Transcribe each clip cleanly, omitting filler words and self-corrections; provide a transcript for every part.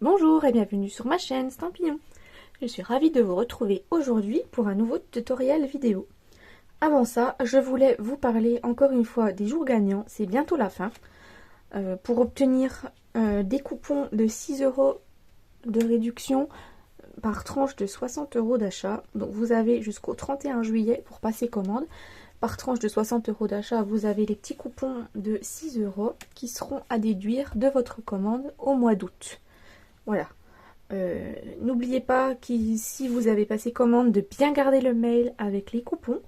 Bonjour et bienvenue sur ma chaîne Stampillon. Je suis ravie de vous retrouver aujourd'hui pour un nouveau tutoriel vidéo. Avant ça, je voulais vous parler encore une fois des jours gagnants, c'est bientôt la fin. Pour obtenir des coupons de 6 € de réduction par tranche de 60 € d'achat. Donc vous avez jusqu'au 31 juillet pour passer commande. Par tranche de 60 € d'achat, vous avez les petits coupons de 6 € qui seront à déduire de votre commande au mois d'août. Voilà. N'oubliez pas que si vous avez passé commande, de bien garder le mail avec les coupons.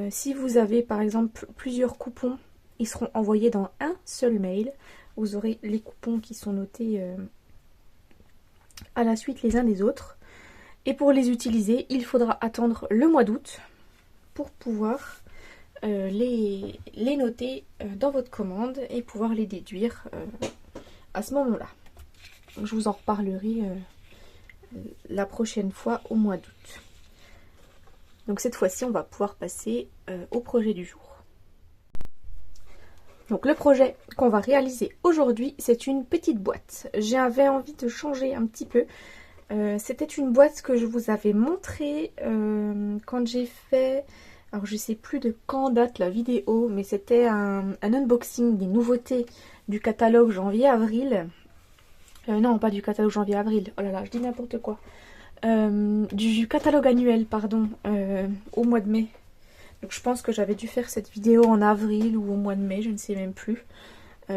Si vous avez par exemple plusieurs coupons, ils seront envoyés dans un seul mail. Vous aurez les coupons qui sont notés à la suite les uns des autres. Et pour les utiliser, il faudra attendre le mois d'août pour pouvoir les noter dans votre commande et pouvoir les déduire à ce moment-là. Je vous en reparlerai la prochaine fois au mois d'août. Donc cette fois-ci, on va pouvoir passer au projet du jour. Donc le projet qu'on va réaliser aujourd'hui, c'est une petite boîte. J'avais envie de changer un petit peu. C'était une boîte que je vous avais montrée quand j'ai fait... Alors je sais plus de quand date la vidéo, mais c'était un unboxing des nouveautés du catalogue janvier-avril. Non, pas du catalogue janvier-avril. Oh là là, je dis n'importe quoi. Du catalogue annuel, pardon, au mois de mai. Donc je pense que j'avais dû faire cette vidéo en avril ou au mois de mai, je ne sais même plus.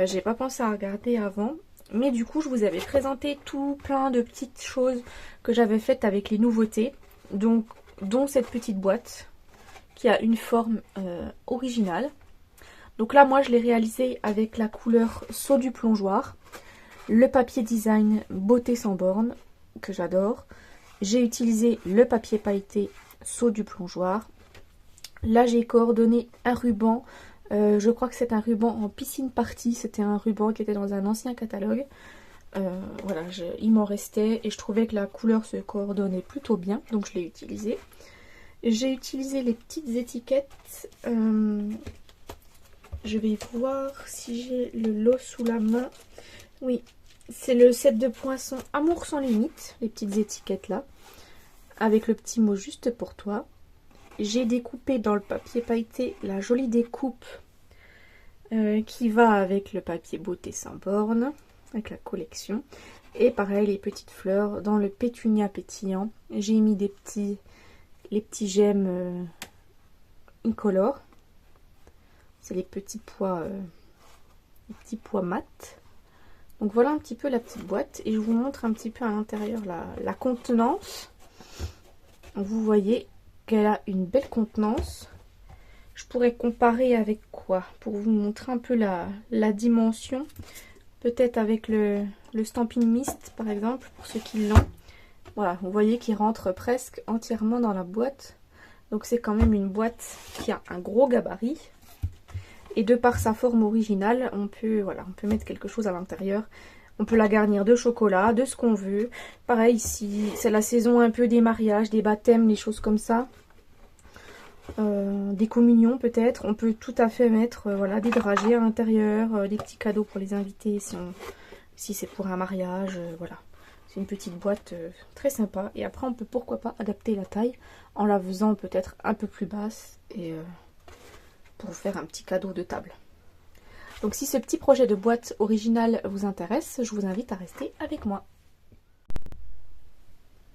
J'ai pas pensé à regarder avant. Mais du coup, je vous avais présenté tout plein de petites choses que j'avais faites avec les nouveautés. Donc, dont cette petite boîte qui a une forme originale. Donc là, moi, je l'ai réalisée avec la couleur Sceau du plongeoir. Le papier design Beauté sans borne, que j'adore. J'ai utilisé le papier pailleté Sceau du plongeoir. Là, j'ai coordonné un ruban. Je crois que c'est un ruban en piscine party. C'était un ruban qui était dans un ancien catalogue. Voilà, il m'en restait et je trouvais que la couleur se coordonnait plutôt bien. Donc, je l'ai utilisé. J'ai utilisé les petites étiquettes. Je vais voir si j'ai le lot sous la main. Oui, c'est le set de poinçons Amour sans limite, les petites étiquettes là, avec le petit mot juste pour toi. J'ai découpé dans le papier pailleté la jolie découpe qui va avec le papier Beauté sans borne, avec la collection. Et pareil, les petites fleurs dans le pétunia pétillant. J'ai mis les petits gemmes incolores. C'est les petits pois mat. Donc voilà un petit peu la petite boîte et je vous montre un petit peu à l'intérieur la contenance. Vous voyez qu'elle a une belle contenance. Je pourrais comparer avec quoi pour vous montrer un peu la dimension. Peut-être avec le Stampin' Mist par exemple, pour ceux qui l'ont. Voilà, vous voyez qu'il rentre presque entièrement dans la boîte. Donc c'est quand même une boîte qui a un gros gabarit. Et de par sa forme originale, on peut mettre quelque chose à l'intérieur. On peut la garnir de chocolat, de ce qu'on veut. Pareil, si c'est la saison un peu des mariages, des baptêmes, des choses comme ça. Des communions peut-être. On peut tout à fait mettre des dragées à l'intérieur, des petits cadeaux pour les invités si c'est pour un mariage. Voilà. C'est une petite boîte très sympa. Et après, on peut pourquoi pas adapter la taille en la faisant peut-être un peu plus basse. Et... pour faire un petit cadeau de table. Donc si ce petit projet de boîte originale vous intéresse, je vous invite à rester avec moi.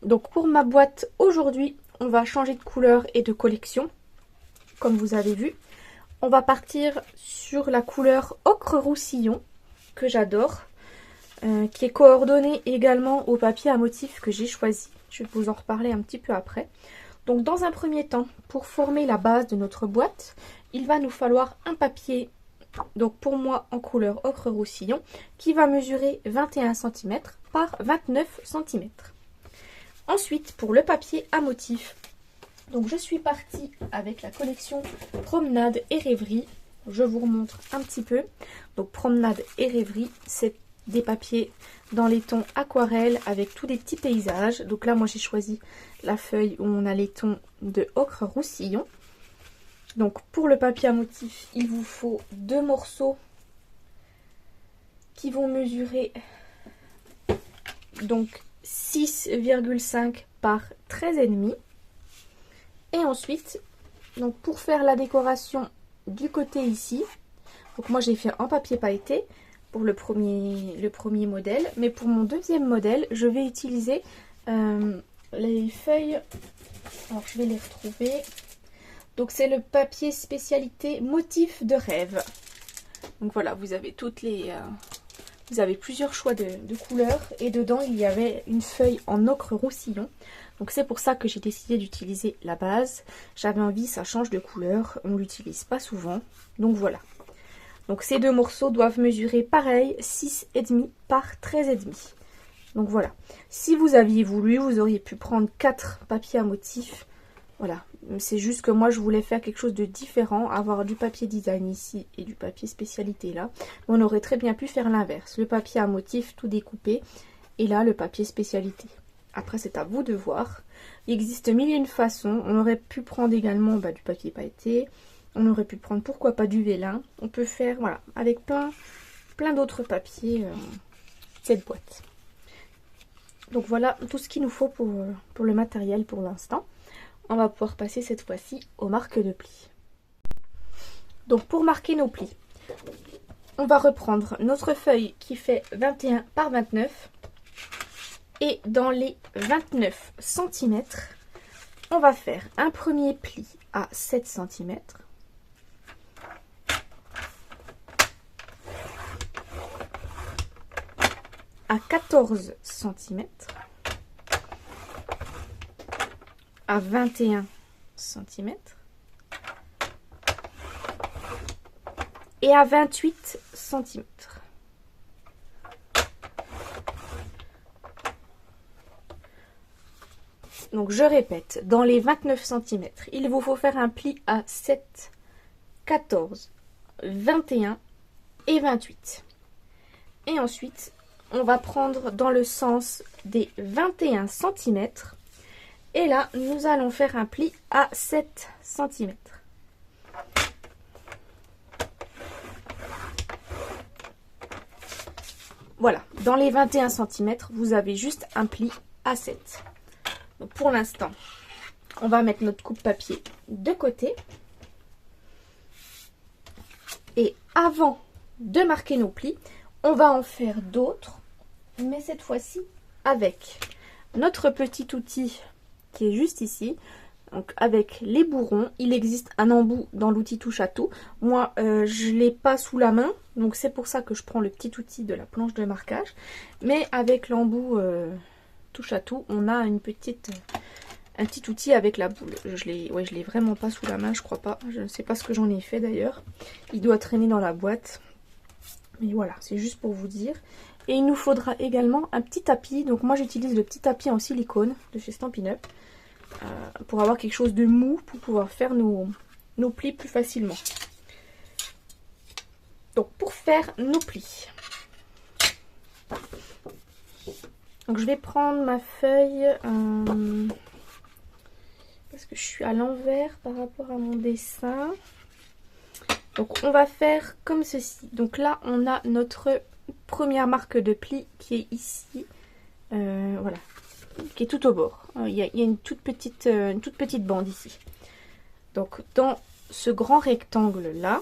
Donc pour ma boîte aujourd'hui, on va changer de couleur et de collection. Comme vous avez vu, on va partir sur la couleur ocre roussillon, que j'adore, qui est coordonnée également au papier à motif que j'ai choisi. Je vais vous en reparler un petit peu après. Donc dans un premier temps, pour former la base de notre boîte, il va nous falloir un papier, donc pour moi en couleur ocre roussillon, qui va mesurer 21 cm par 29 cm. Ensuite, pour le papier à motif, donc je suis partie avec la collection Promenade et Rêverie. Je vous remontre un petit peu. Donc Promenade et Rêverie, c'est des papiers dans les tons aquarelle avec tous des petits paysages. Donc là, moi j'ai choisi la feuille où on a les tons de ocre roussillon. Donc pour le papier à motif, il vous faut 2 morceaux qui vont mesurer donc 6,5 par 13,5. Et ensuite, donc pour faire la décoration du côté ici, donc moi j'ai fait en papier pailleté pour le premier modèle, mais pour mon deuxième modèle, je vais utiliser les feuilles, alors je vais les retrouver, donc c'est le papier spécialité motif de rêve. Donc voilà, vous avez vous avez plusieurs choix de couleurs et dedans il y avait une feuille en ocre roussillon. Donc c'est pour ça que j'ai décidé d'utiliser la base. J'avais envie, ça change de couleur, on l'utilise pas souvent. Donc voilà. Donc ces deux morceaux doivent mesurer pareil, 6,5 par 13,5. Donc voilà. Si vous aviez voulu, vous auriez pu prendre 4 papiers à motif. Voilà. C'est juste que moi je voulais faire quelque chose de différent, avoir du papier design ici et du papier spécialité là. On aurait très bien pu faire l'inverse. Le papier à motif tout découpé et là le papier spécialité. Après c'est à vous de voir. Il existe mille et une façons. On aurait pu prendre également du papier pailleté. On aurait pu prendre pourquoi pas du vélin. On peut faire voilà avec plein d'autres papiers cette boîte. Donc voilà tout ce qu'il nous faut pour le matériel pour l'instant. On va pouvoir passer cette fois-ci aux marques de plis. Donc pour marquer nos plis, on va reprendre notre feuille qui fait 21 par 29. Et dans les 29 cm, on va faire un premier pli à 7 cm. À 14 cm. À 21 cm. Et à 28 cm. Donc je répète, dans les 29 cm, il vous faut faire un pli à 7, 14, 21 et 28. Et ensuite, on va prendre dans le sens des 21 cm. Et là, nous allons faire un pli à 7 cm. Voilà, dans les 21 cm, vous avez juste un pli à 7. Donc pour l'instant, on va mettre notre coupe-papier de côté. Et avant de marquer nos plis, on va en faire d'autres, mais cette fois-ci avec notre petit outil qui est juste ici. Donc avec les bourrons, il existe un embout dans l'outil touche à tout. Moi, je ne l'ai pas sous la main, donc c'est pour ça que je prends le petit outil de la planche de marquage. Mais avec l'embout touche à tout, on a un petit outil avec la boule. Je l'ai vraiment pas sous la main, je crois pas. Je ne sais pas ce que j'en ai fait d'ailleurs. Il doit traîner dans la boîte. Mais voilà, c'est juste pour vous dire. Et il nous faudra également un petit tapis. Donc moi j'utilise le petit tapis en silicone de chez Stampin' Up. Pour avoir quelque chose de mou pour pouvoir faire nos plis plus facilement. Donc pour faire nos plis, donc je vais prendre ma feuille parce que je suis à l'envers par rapport à mon dessin. Donc on va faire comme ceci. Donc là on a notre première marque de pli qui est ici. Voilà. Qui est tout au bord. Il y a une toute petite bande ici. Donc dans ce grand rectangle là,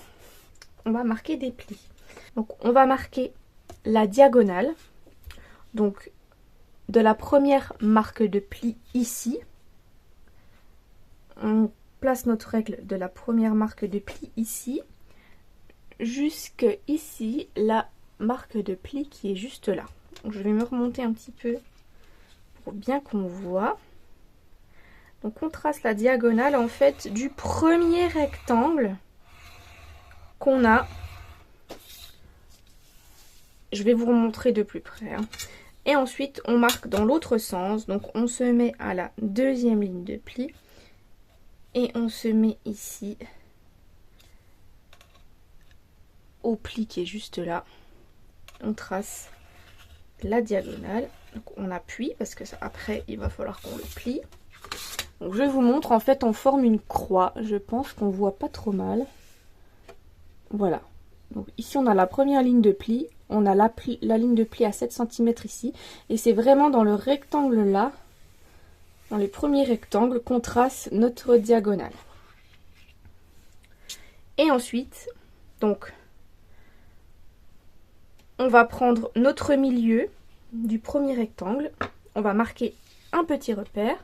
on va marquer des plis. Donc on va marquer la diagonale. Donc de la première marque de pli ici. On place notre règle de la première marque de pli ici. Jusque ici, la marque de pli qui est juste là. Donc je vais me remonter un petit peu pour bien qu'on voit. Donc on trace la diagonale en fait du premier rectangle qu'on a. Je vais vous remontrer de plus près. Et ensuite on marque dans l'autre sens. Donc on se met à la deuxième ligne de pli. Et on se met ici au pli qui est juste là. On trace la diagonale. Donc on appuie parce que ça, après il va falloir qu'on le plie. Donc je vous montre, en fait on forme une croix. Je pense qu'on voit pas trop mal. Voilà. Donc ici on a la première ligne de pli, on a la ligne de pli à 7 cm ici, et c'est vraiment dans le rectangle là, dans les premiers rectangles, qu'on trace notre diagonale. Et ensuite, donc, on va prendre notre milieu du premier rectangle, on va marquer un petit repère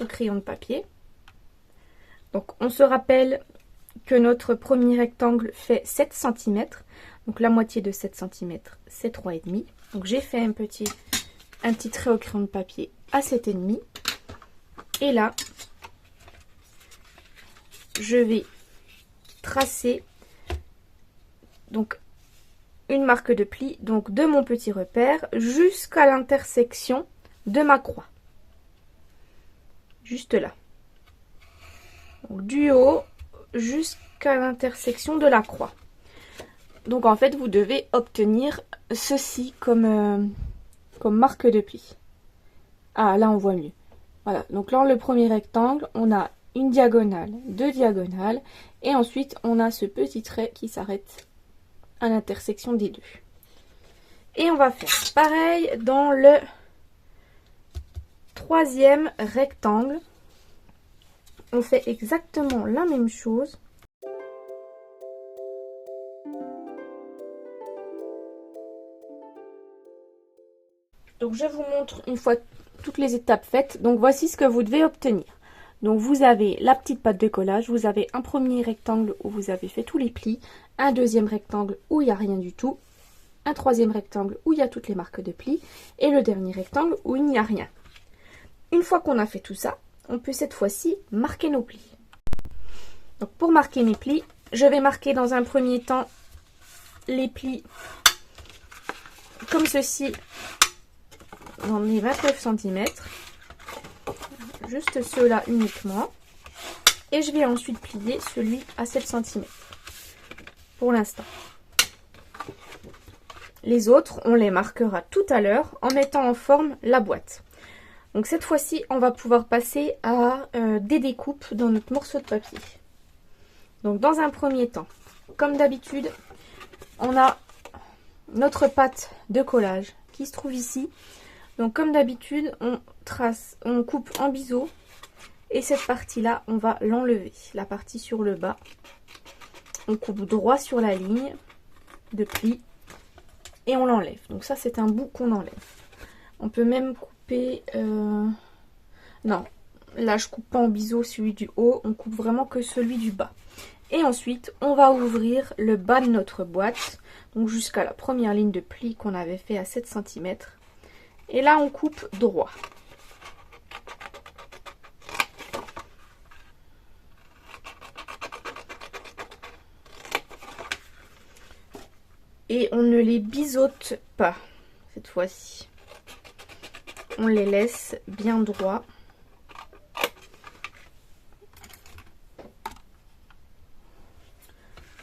au crayon de papier. Donc on se rappelle que notre premier rectangle fait 7 cm, donc la moitié de 7 cm c'est 3,5. Donc j'ai fait un petit trait au crayon de papier à 7,5. Et là, je vais tracer donc une marque de pli, donc de mon petit repère jusqu'à l'intersection de ma croix. Juste là. Donc, du haut jusqu'à l'intersection de la croix. Donc en fait, vous devez obtenir ceci comme marque de pli. Ah, là on voit mieux. Voilà, donc là le premier rectangle, on a une diagonale, deux diagonales, et ensuite on a ce petit trait qui s'arrête à l'intersection des deux. Et on va faire pareil dans le troisième rectangle. On fait exactement la même chose. Donc je vous montre une fois toutes les étapes faites. Donc voici ce que vous devez obtenir. Donc vous avez la petite pâte de collage, vous avez un premier rectangle où vous avez fait tous les plis, un deuxième rectangle où il n'y a rien du tout, un troisième rectangle où il y a toutes les marques de plis, et le dernier rectangle où il n'y a rien. Une fois qu'on a fait tout ça, on peut cette fois-ci marquer nos plis. Donc pour marquer mes plis, je vais marquer dans un premier temps les plis comme ceci dans les 29 cm. Juste ceux-là uniquement. Et je vais ensuite plier celui à 7 cm. Pour l'instant. Les autres, on les marquera tout à l'heure en mettant en forme la boîte. Donc cette fois-ci, on va pouvoir passer à des découpes dans notre morceau de papier. Donc dans un premier temps, comme d'habitude, on a notre pâte de collage qui se trouve ici. Donc comme d'habitude, on coupe en biseau et cette partie-là, on va l'enlever. La partie sur le bas, on coupe droit sur la ligne de pli et on l'enlève. Donc ça, c'est un bout qu'on enlève. On peut même couper... Non, là je coupe pas en biseau celui du haut, on coupe vraiment que celui du bas. Et ensuite, on va ouvrir le bas de notre boîte, donc jusqu'à la première ligne de pli qu'on avait fait à 7 cm. Et là, on coupe droit. Et on ne les biseaute pas, cette fois-ci. On les laisse bien droits.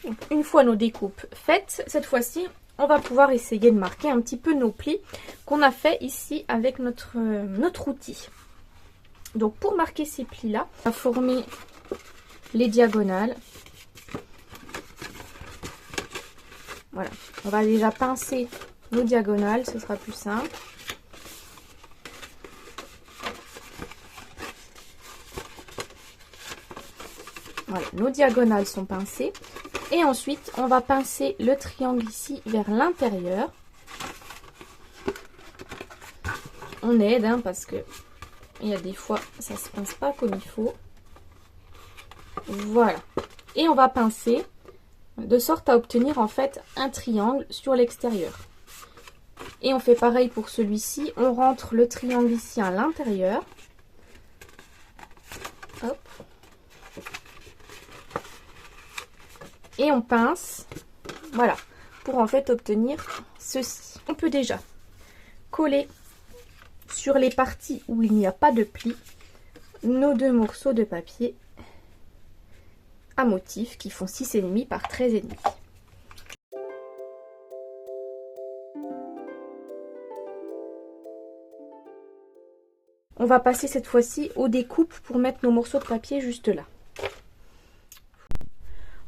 Donc, une fois nos découpes faites, cette fois-ci, on va pouvoir essayer de marquer un petit peu nos plis qu'on a fait ici avec notre outil. Donc pour marquer ces plis-là, on va former les diagonales. Voilà, on va déjà pincer nos diagonales, ce sera plus simple. Voilà, nos diagonales sont pincées. Et ensuite, on va pincer le triangle ici vers l'intérieur. On aide, hein, parce que il y a des fois, ça se pince pas comme il faut. Voilà. Et on va pincer de sorte à obtenir en fait un triangle sur l'extérieur. Et on fait pareil pour celui-ci. On rentre le triangle ici à l'intérieur. Hop. Et on pince, voilà, pour en fait obtenir ceci. On peut déjà coller sur les parties où il n'y a pas de pli nos deux morceaux de papier à motif qui font 6,5 par 13,5. On va passer cette fois-ci aux découpes pour mettre nos morceaux de papier juste là.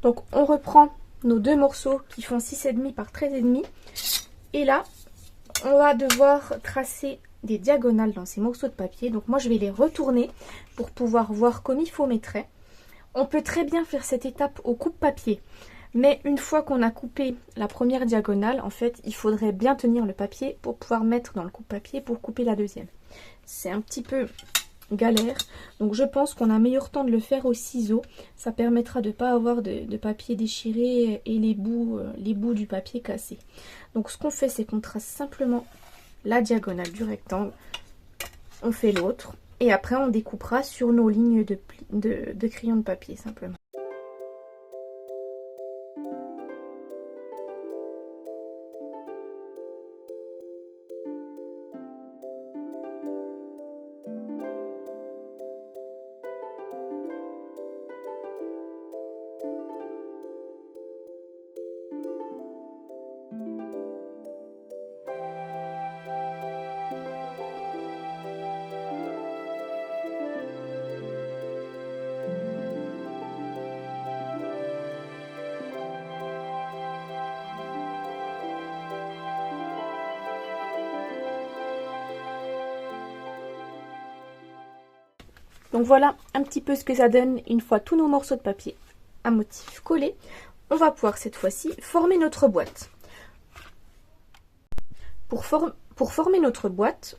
Donc on reprend nos deux morceaux qui font 6,5 par 13,5. Et là, on va devoir tracer des diagonales dans ces morceaux de papier. Donc moi, je vais les retourner pour pouvoir voir comme il faut mes traits. On peut très bien faire cette étape au coupe-papier. Mais une fois qu'on a coupé la première diagonale, en fait, il faudrait bien tenir le papier pour pouvoir mettre dans le coupe-papier pour couper la deuxième. C'est un petit peu galère. Donc je pense qu'on a meilleur temps de le faire au ciseau. Ça permettra de ne pas avoir de papier déchiré et les bouts du papier cassés. Donc ce qu'on fait, c'est qu'on trace simplement la diagonale du rectangle. On fait l'autre. Et après, on découpera sur nos lignes de crayon de papier, simplement. Donc voilà un petit peu ce que ça donne une fois tous nos morceaux de papier à motif collés. On va pouvoir cette fois-ci former notre boîte. Pour former notre boîte,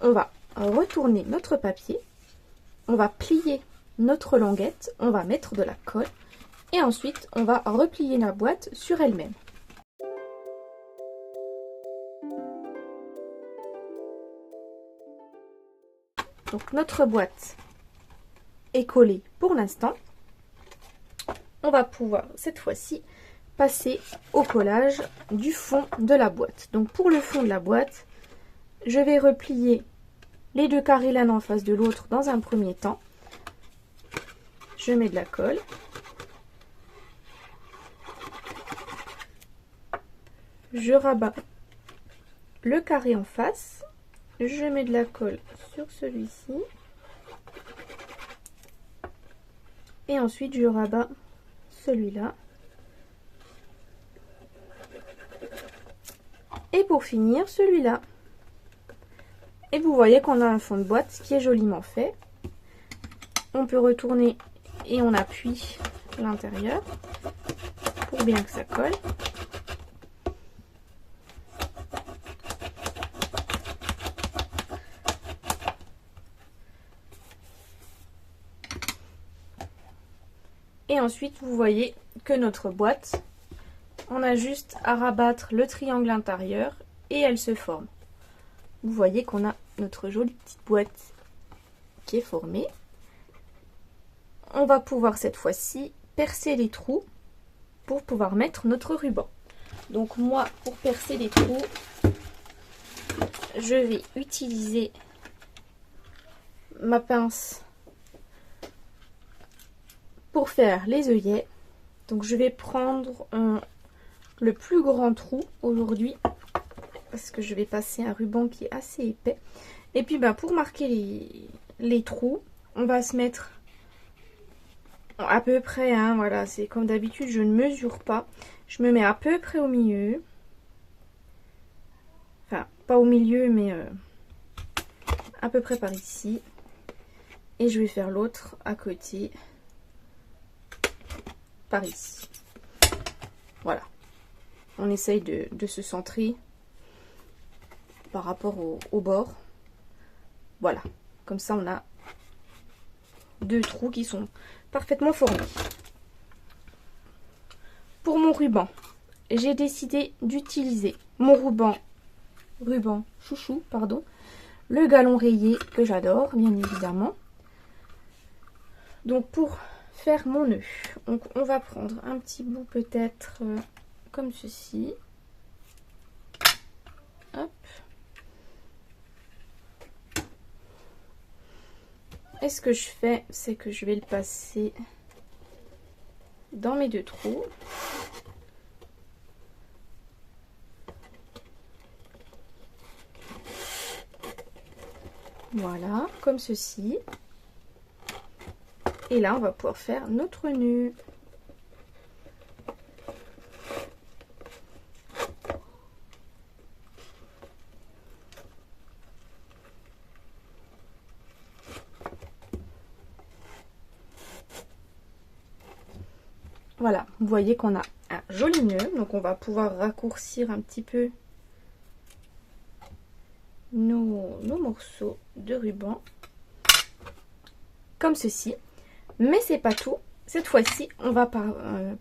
on va retourner notre papier, on va plier notre languette, on va mettre de la colle et ensuite on va replier la boîte sur elle-même. Donc notre boîte est collée pour l'instant. On va pouvoir cette fois-ci passer au collage du fond de la boîte. Donc pour le fond de la boîte, je vais replier les deux carrés l'un en face de l'autre dans un premier temps. Je mets de la colle. Je rabats le carré en face. Je mets de la colle sur celui-ci. Et ensuite, je rabats celui-là. Et pour finir, celui-là. Et vous voyez qu'on a un fond de boîte qui est joliment fait. On peut retourner et on appuie l'intérieur pour bien que ça colle. Et ensuite, vous voyez que notre boîte, on a juste à rabattre le triangle intérieur et elle se forme. Vous voyez qu'on a notre jolie petite boîte qui est formée. On va pouvoir cette fois-ci percer les trous pour pouvoir mettre notre ruban. Donc moi, pour percer les trous, je vais utiliser ma pince pour faire les œillets. Donc je vais prendre le plus grand trou aujourd'hui parce que je vais passer un ruban qui est assez épais. Et puis pour marquer les trous, on va se mettre à peu près, hein, voilà, c'est comme d'habitude, je ne mesure pas. Je me mets à peu près au milieu. Enfin, pas au milieu, mais à peu près par ici. Et je vais faire l'autre à côté. Par ici. Voilà. On essaye de se centrer par rapport au bord. Voilà. Comme ça, on a deux trous qui sont parfaitement formés. Pour mon ruban, j'ai décidé d'utiliser mon ruban chouchou, pardon, le galon rayé que j'adore, bien évidemment. Donc pour faire mon nœud, on va prendre un petit bout peut-être comme ceci. Hop. Et ce que je fais, c'est que je vais le passer dans mes deux trous. Voilà, comme ceci. Et là, on va pouvoir faire notre nœud. Voilà, vous voyez qu'on a un joli nœud. Donc on va pouvoir raccourcir un petit peu nos morceaux de ruban. Comme ceci. Mais c'est pas tout. Cette fois-ci, on va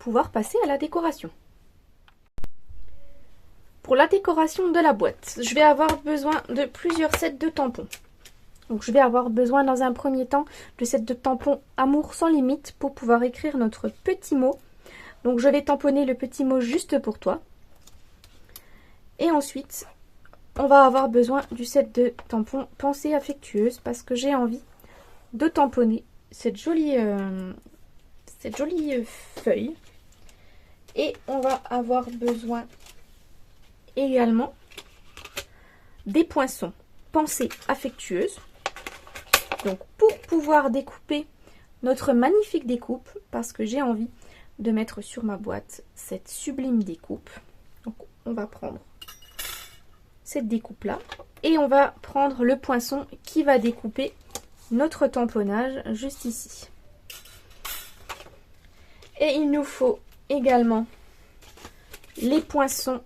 pouvoir passer à la décoration. Pour la décoration de la boîte, je vais avoir besoin de plusieurs sets de tampons. Donc je vais avoir besoin dans un premier temps de set de tampons Amour sans limite pour pouvoir écrire notre petit mot. Donc je vais tamponner le petit mot juste pour toi. Et ensuite, on va avoir besoin du set de tampons Pensée affectueuse parce que j'ai envie de tamponner cette jolie feuille. Et on va avoir besoin également des poinçons Pensée affectueuse. Donc pour pouvoir découper notre magnifique découpe, parce que j'ai envie de mettre sur ma boîte cette sublime découpe. Donc on va prendre cette découpe là et on va prendre le poinçon qui va découper notre tamponnage juste ici. Et il nous faut également les poinçons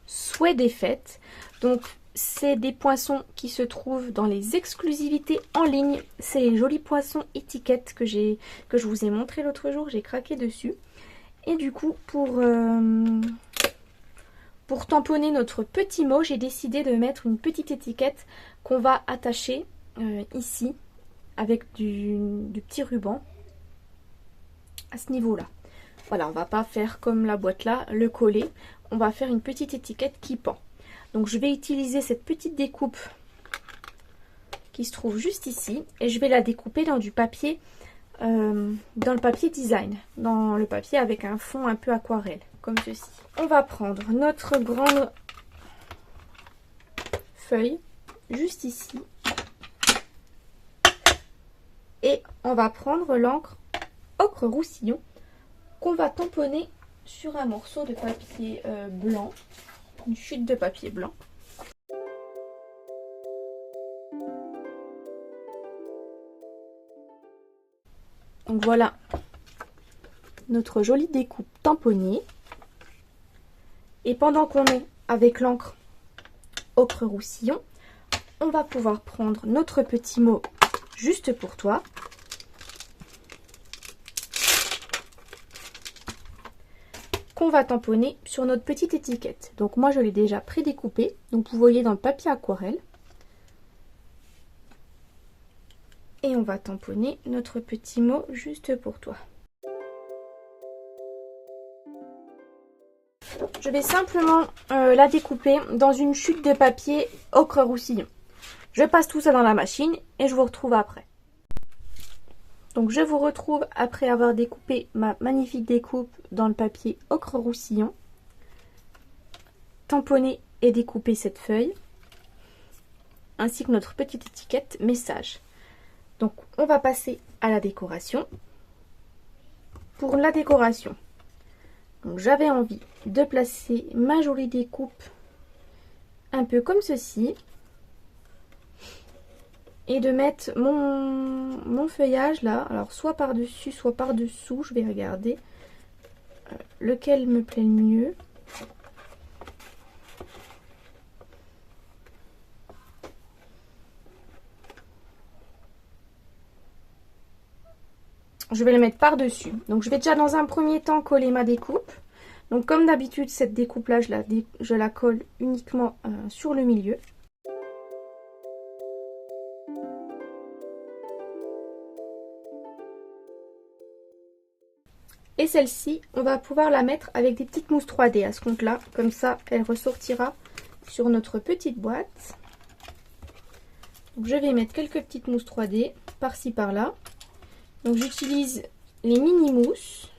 Souhait des fêtes. Donc c'est des poinçons qui se trouvent dans les exclusivités en ligne. C'est les jolis poinçons étiquettes que je vous ai montré l'autre jour. J'ai craqué dessus. Et du coup, pour tamponner notre petit mot, j'ai décidé de mettre une petite étiquette qu'on va attacher ici avec du petit ruban à ce niveau-là. Voilà, on va pas faire comme la boîte là, le coller. On va faire une petite étiquette qui pend. Donc je vais utiliser cette petite découpe qui se trouve juste ici et je vais la découper dans du papier, dans le papier design, dans le papier avec un fond un peu aquarelle, comme ceci. On va prendre notre grande feuille, juste ici, et on va prendre l'encre ocre roussillon qu'on va tamponner sur un morceau de papier blanc, une chute de papier blanc. Donc voilà notre jolie découpe tamponnée. Et pendant qu'on est avec l'encre ocre roussillon, on va pouvoir prendre notre petit mot juste pour toi. Qu'on va tamponner sur notre petite étiquette. Donc moi je l'ai déjà prédécoupé. Donc vous voyez dans le papier aquarelle. Et on va tamponner notre petit mot juste pour toi. Je vais simplement la découper dans une chute de papier ocre roussillon. Je passe tout ça dans la machine et je vous retrouve après. Donc je vous retrouve après avoir découpé ma magnifique découpe dans le papier ocre roussillon. Tamponné et découpé cette feuille. Ainsi que notre petite étiquette message. Donc on va passer à la décoration. Pour la décoration, j'avais envie de placer ma jolie découpe un peu comme ceci. Et de mettre mon feuillage là, alors soit par-dessus, soit par-dessous, je vais regarder lequel me plaît le mieux. Je vais le mettre par-dessus. Donc je vais déjà dans un premier temps coller ma découpe. Donc comme d'habitude, cette découpe là, je la colle uniquement sur le milieu. Et celle-ci, on va pouvoir la mettre avec des petites mousses 3D à ce compte-là. Comme ça, elle ressortira sur notre petite boîte. Donc, je vais mettre quelques petites mousses 3D par-ci par-là. Donc j'utilise les mini mousses.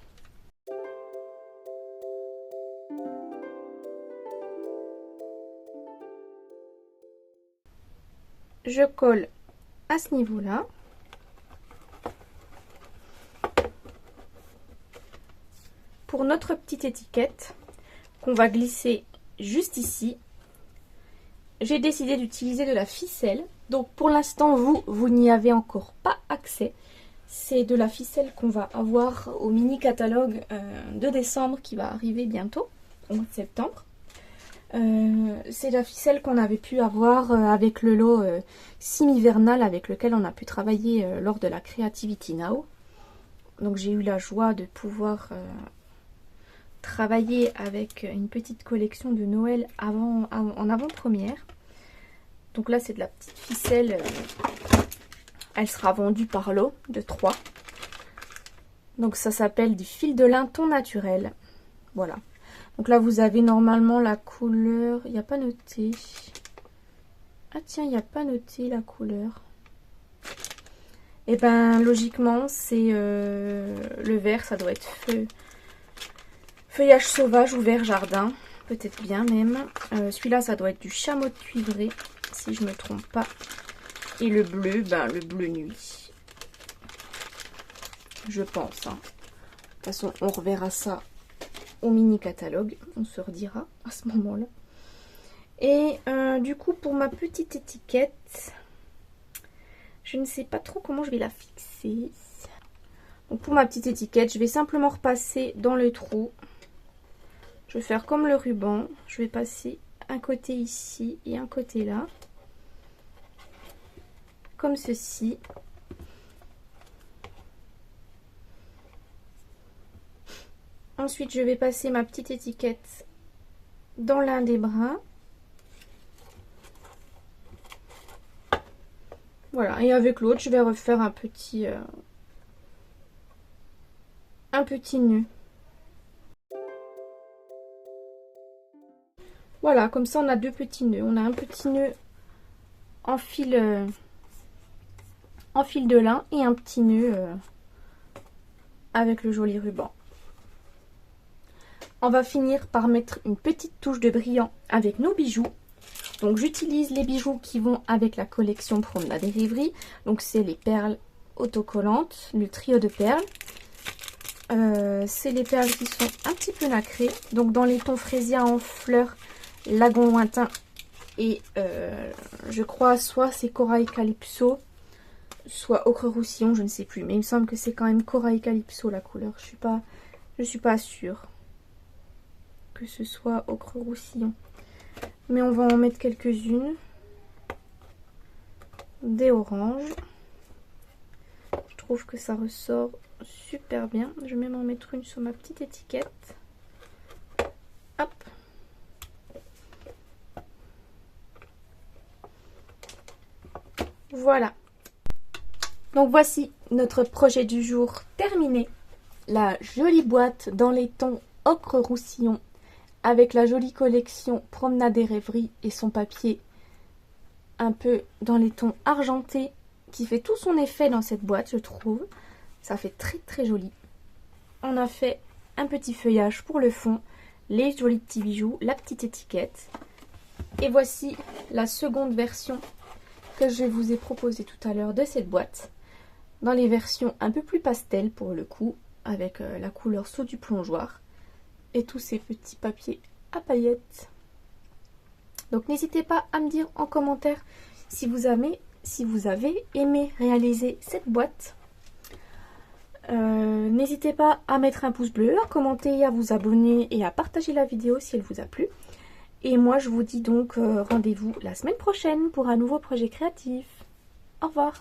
Je colle à ce niveau-là. Pour notre petite étiquette qu'on va glisser juste ici, j'ai décidé d'utiliser de la ficelle. Donc pour l'instant, vous n'y avez encore pas accès. C'est de la ficelle qu'on va avoir au mini catalogue de décembre qui va arriver bientôt, au mois de septembre. C'est la ficelle qu'on avait pu avoir avec le lot sim hivernal avec lequel on a pu travailler lors de la Creativity Now. Donc j'ai eu la joie de pouvoir travailler avec une petite collection de Noël en avant-première. Donc là c'est de la petite ficelle, elle sera vendue par lot de 3. Donc ça s'appelle du fil de lin ton naturel. Voilà. Donc là vous avez normalement la couleur, il n'y a pas noté. Ah tiens, il n'y a pas noté la couleur. Et ben logiquement c'est le vert, ça doit être feuillage sauvage ou vert jardin, peut-être bien même. Celui-là ça doit être du chameau de cuivré, si je me trompe pas. Et le bleu, ben le bleu nuit. Je pense. Hein. De toute façon on reverra ça au mini catalogue, on se redira à ce moment-là. Et du coup pour ma petite étiquette, je ne sais pas trop comment je vais la fixer. Donc pour ma petite étiquette, je vais simplement repasser dans le trou. Je vais faire comme le ruban. Je vais passer un côté ici et un côté là. Comme ceci. Ensuite, je vais passer ma petite étiquette dans l'un des brins. Voilà, et avec l'autre, je vais refaire un petit nœud. Voilà, comme ça on a 2 petits nœuds. On a un petit nœud en fil de lin et un petit nœud avec le joli ruban. On va finir par mettre une petite touche de brillant avec nos bijoux. Donc j'utilise les bijoux qui vont avec la collection Promenade et Rêverie. Donc c'est les perles autocollantes, le trio de perles. C'est les perles qui sont un petit peu nacrées. Donc dans les tons frésia en fleurs, lagon lointain et je crois soit c'est corail calypso, soit ocre roussillon, je ne sais plus. Mais il me semble que c'est quand même corail calypso la couleur. Je suis pas sûre que ce soit ocre roussillon. Mais on va en mettre quelques-unes. Des oranges. Je trouve que ça ressort super bien. Je vais même en mettre une sur ma petite étiquette. Hop. Voilà. Donc voici notre projet du jour terminé. La jolie boîte dans les tons ocre roussillon avec la jolie collection Promenade et Rêverie et son papier un peu dans les tons argentés qui fait tout son effet dans cette boîte, je trouve. Ça fait très très joli. On a fait un petit feuillage pour le fond, les jolis petits bijoux, la petite étiquette. Et voici la seconde version que je vous ai proposée tout à l'heure de cette boîte. Dans les versions un peu plus pastel pour le coup, avec la couleur saut du plongeoir. Et tous ces petits papiers à paillettes. Donc n'hésitez pas à me dire en commentaire si vous avez aimé réaliser cette boîte. N'hésitez pas à mettre un pouce bleu, à commenter, à vous abonner et à partager la vidéo si elle vous a plu. Et moi je vous dis donc rendez-vous la semaine prochaine pour un nouveau projet créatif. Au revoir.